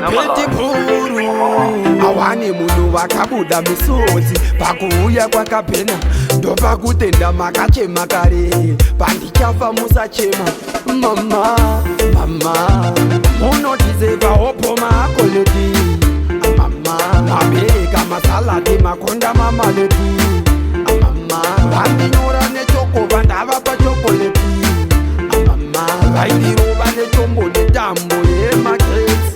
chipeti puru awani munhu vakabuda misodzi pakuuya kwakapena ndopakutenda makachema kare pandichafa musachema mama mama munotizeva hopo makoleti mama mabereka masaladi makonda mamaleti mama vandinyora nechokova ndava pachokoleti mama vaindirova netombo netambo yemakesi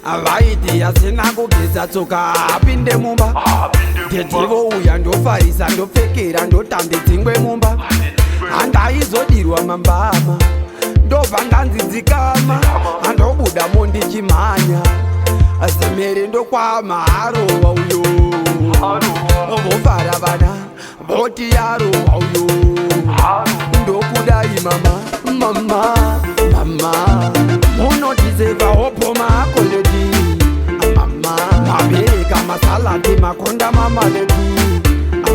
avaiti yasina kugeza tsoka apinde mumba ndetivoуya ndofarisa ndopfekera ndotambe dzingwe mumba handaizodirwa mambama ndobva ndanzidzikama handobudamo ndichimhanya zemere ndokwama arowa uyo vofara vana voti yarowa uyo ndokudai mama mama mama munotizeva hopo makoleti mama mabereka masaladi makonda mamaleti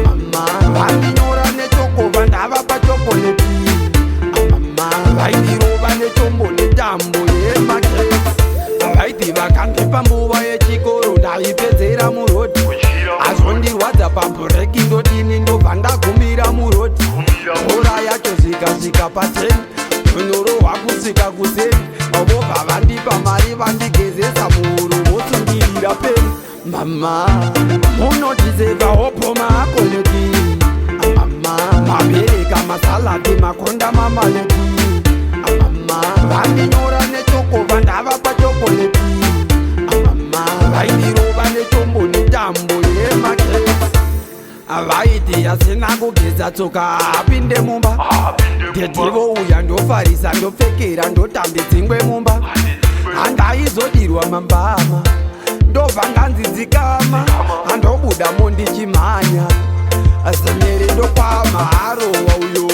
mama vandinyora nechokova ndava pachokoleti mama vaindirova netombo netambo yemakesi vaiti vakandipa nguva yechikoro ndaipedzera murodi azondirwadza pabhureki ndodini ndobva ndagumira murodi mvura yacho zvikasvika pateni runyorohwa kusvika kuseni vobva vandipa mari vandigezesa muhuro votsungirira peni mama munotizeva hopo makoleti mama mabereka masaladi makonda mamaleti mama vandinyora nechokova ndava pachokoleti mama vaindirova netombo netambo yemakesi vaiti yasina kugeza tsoka apinde mumba ndetivouya ndofarisa ndopfekera ndotambe dzingwe mumba handaizodirwa mambama ndobva ndanzidzikama handobudamo ndichimhanya zemere ndokwama arowa uyo